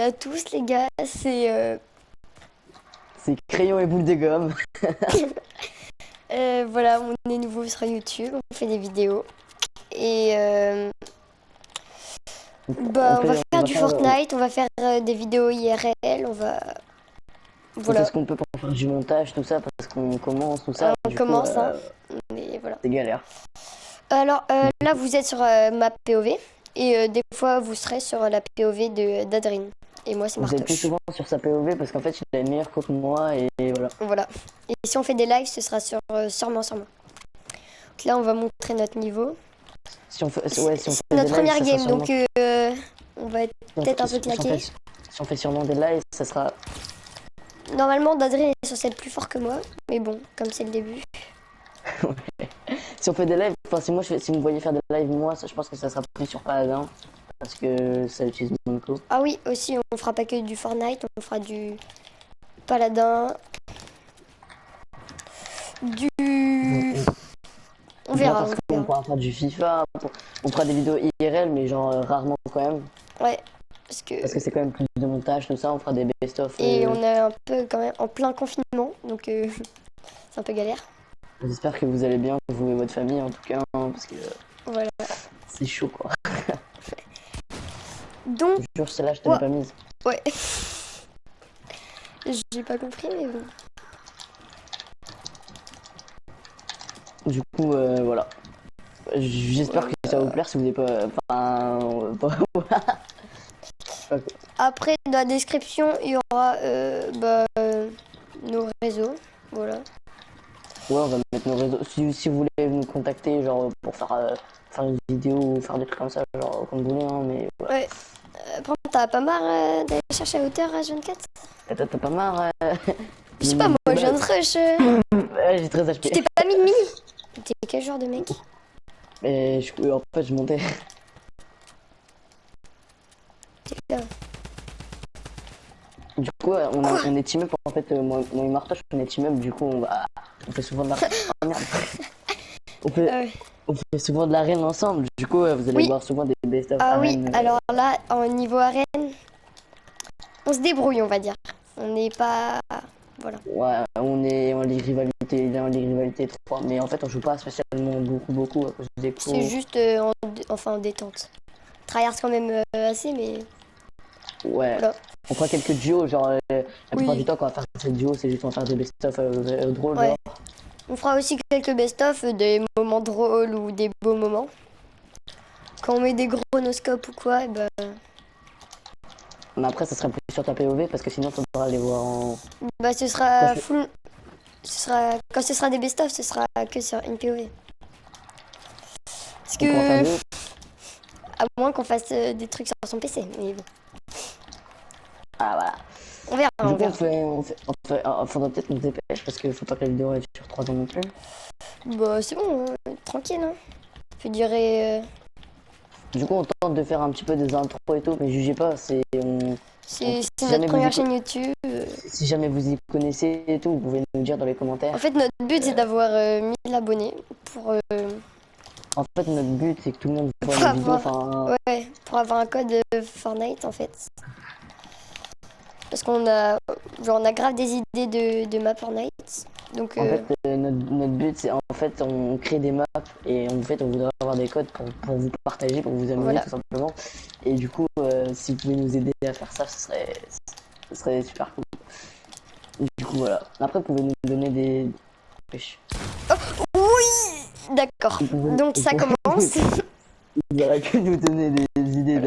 à tous les gars, c'est C'est crayon et boule de gomme. voilà, on est nouveau sur YouTube, on fait des vidéos et On on va fait, on faire va du faire, Fortnite, on va faire des vidéos IRL, on fait voilà, ce qu'on peut pour faire du montage, tout ça, parce qu'on commence, tout ça. on Du coup, commence hein, mais voilà. c'est galère. Alors là vous êtes sur ma POV et des fois vous serez sur la POV de d'Adrien et moi c'est Vous êtes plus Martoche. souvent sur sa POV parce qu'en fait, il est meilleur que moi et voilà. Voilà. Et si on fait des lives, ce sera sûrement. Donc là on va montrer notre niveau. Si on fait, ouais, si on C'est fait des notre lives, première ça sera game, sûrement. donc on va être Si on, peut-être un peu si on fait, claqué. si on fait sûrement des lives, ça sera. Normalement, Dadri est censé être plus fort que moi, mais bon, comme c'est le début. Si on fait des lives, enfin, si vous me voyez faire des lives, moi, je pense que ça sera plus sur Paladin parce que ça utilise mon co. Ah oui, aussi, on fera pas que du Fortnite, on fera du Paladin, du... On On pourra verra, faire on ce qu'on verra. pourra faire du FIFA, on fera des vidéos IRL, mais genre rarement quand même. Ouais, parce que... Parce que c'est quand même plus de montage, tout ça, on fera des best-of. Et on est un peu quand même en plein confinement, donc c'est un peu galère. J'espère que vous allez bien, vous et votre famille en tout cas, hein, parce que Voilà. c'est chaud quoi. Donc, Je te jure, celle-là, je te l'ai ouais, pas mise. ouais. J'ai pas compris, mais bon. Du coup, voilà. J'espère que ça va vous plaire si vous n'avez pas. Enfin. Après, dans la description, il y aura nos réseaux. Voilà. Ouais, on va mettre nos réseaux. Si vous voulez nous contacter, genre pour faire une vidéo ou faire des trucs comme ça, genre comme vous voulez, hein, mais voilà. Ouais. Par contre, t'as pas marre d'aller chercher à hauteur à 24? T'as pas marre Je sais pas, moi, je viens de rush. Ouais, j'ai 13 Tu HP. t'es pas mis de mini? T'es quel genre de mec? Mais en fait, je montais. T'es là. Du coup, Quoi? on est team up en fait. Moi et Martoche, on est team up. Du coup, on fait souvent de la. Oh, merde. On fait, Ouais. on fait souvent de l'arène ensemble. Du coup, vous allez Oui. voir souvent des best-of Ah oui, arène. alors là, en niveau arène, on se débrouille, on va dire. On n'est pas... Voilà. Ouais, on est en ligue rivalité, dans ligue rivalité 3. Mais en fait, on joue pas spécialement beaucoup à cause des C'est cours. juste enfin en détente. Tryhard quand même assez, mais Ouais. voilà. On fera quelques duos, genre la plupart Oui, du temps quand on va faire ces duos, c'est juste on va faire des best-of drôles, ouais. genre. On fera aussi quelques best-of, des moments drôles ou des beaux moments. Quand on met des gros noscopes ou quoi, et ben, Mais après, ça sera plus sur ta POV parce que sinon, faudra aller voir en. ce Quand sera je- full. Quand ce sera des best-of, ce sera que sur une POV. Parce On pourra faire que, des. à moins qu'on fasse des trucs sur son PC, mais bon. Ah voilà. On verra, Du on coup, verra. faudra peut-être nous dépêcher parce qu'il faut pas que la vidéo reste sur 3 ans non plus. Bah, c'est bon, tranquille, hein. Je dirais, Du coup, on tente de faire un petit peu des intros et tout, mais jugez pas, c'est si notre jamais vous première y, chaîne YouTube. si jamais vous y connaissez et tout, vous pouvez nous dire dans les En commentaires. fait, notre but, c'est d'avoir 1000 abonnés pour, En fait, notre but, c'est que tout le monde voit pour nos vidéos. avoir, Enfin, ouais, pour avoir un code Fortnite, en fait. Parce on a grave des idées de map Fortnite. Donc, en fait, notre but, c'est en fait, on crée des maps et en fait, on voudrait avoir des codes pour vous partager, pour vous amuser voilà. tout simplement. Et du coup, si vous pouvez nous aider à faire ça, ce serait super cool. Du coup, voilà. Après, vous pouvez nous donner des. Oui! D'accord. Donc, ça commence. Vous aurez pu nous donner des idées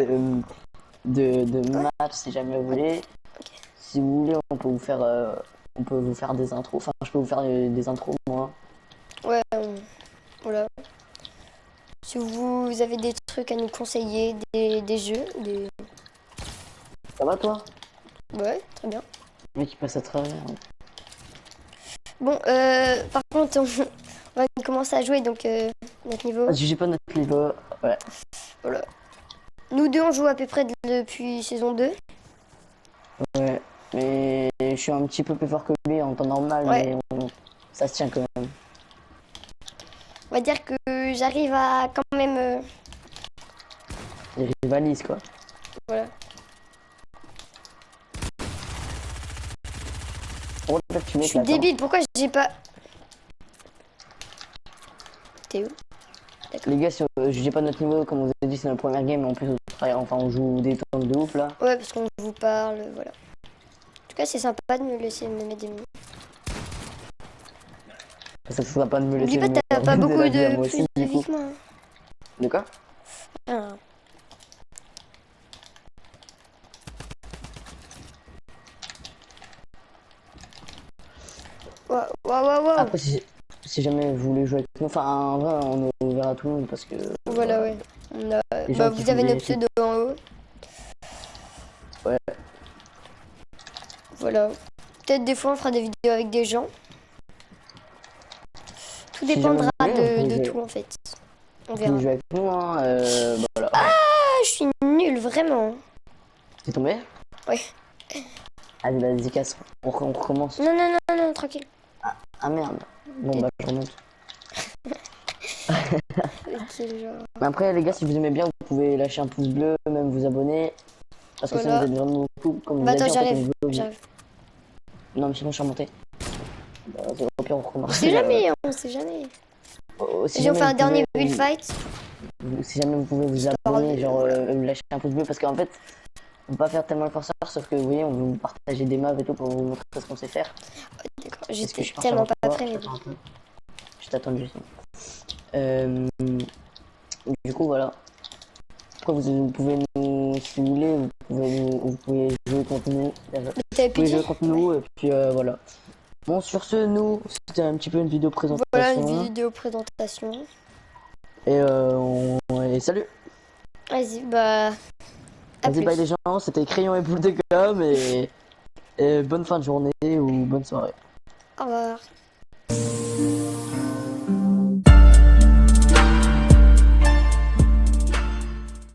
de matchs si jamais vous voulez. Si vous voulez, on peut vous faire des intros. Enfin, je peux vous faire des intros, moi. Ouais, voilà. Si vous avez des trucs à nous conseiller, des jeux, Ça va, toi? ouais, très bien. Le mec qui passe à travers. Bon, par contre, on va commencer à jouer, donc notre niveau. Ah, j'ai pas notre niveau. Ouais. Voilà. Nous deux, on joue à peu près depuis saison 2. Ouais. Mais je suis un petit peu plus fort que lui en temps normal, Ouais. mais ça se tient quand même. On va dire que j'arrive à quand même... Il rivalise, quoi. voilà. Pourquoi tu Je mets suis là, débile, pourquoi j'ai pas... T'es où? Les gars, si je dis pas notre niveau, comme vous avez dit, c'est notre première game, en plus, enfin, on joue des temps de ouf là. Ouais, parce qu'on vous parle, voilà. En tout cas, c'est sympa de me laisser me mettre des mots. Ça sera pas de me laisser N'oublie pas, me t'as pas de beaucoup la vie à de moi plus aussi, de du vie coup. que moi. Hein. De quoi? Ah. Waouh. Après, si jamais vous voulez jouer avec nous, enfin, en vrai, on est ouvert à tout le monde parce que. Voilà, ouais. On a... Les Bah, gens qui vous font avez nos des- pseudos en haut. Ouais. Voilà. Peut-être des fois, on fera des vidéos avec des gens. Tout Si jamais dépendra vous voulez, vous pouvez de jouer, tout, en fait. On vous verra. pouvez jouer avec nous, hein. Bah, voilà. Ah, je suis nulle, vraiment. T'es tombé? Ouais. Allez, vas-y, casse. On recommence. Non, tranquille. Ah merde. Bon, bah, je remonte. Ok, genre... Mais après, les gars, si vous aimez bien, vous pouvez lâcher un pouce bleu, même vous abonner. Parce que ça Voilà. nous aide vraiment beaucoup. Comme vous Bah, avez attends, dit, en fait, j'arrive. on veut- J'arrive. Non, mais sinon, je suis remonté. Bah, au pire, on recommence. On sait jamais, on sait jamais. Si J'ai fait jamais un vous dernier pouvez- build fight. Si jamais vous pouvez vous Histoire abonner, de- genre voilà. lâcher un pouce bleu, parce qu'en fait, on peut pas faire tellement le forceur, sauf que vous voyez, on veut vous partager des maps et tout pour vous montrer ce qu'on sait faire. D'accord, Est-ce que j'étais je pars tellement sur pas toi? prêt. Mais... J'attends un peu. Je t'attends juste. Du coup, voilà. Après, vous pouvez nous, si vous voulez, vous pouvez jouer contre nous. T'avais Vous plus pouvez dit? jouer contre nous, et puis voilà. Bon, sur ce, nous, c'était un petit peu une vidéo présentation. Voilà une vidéo présentation. Et salut! Vas-y, bah... À Vas-y, plus. bye les gens, c'était Crayon et Boule de Gomme, et bonne fin de journée ou bonne soirée. Au revoir.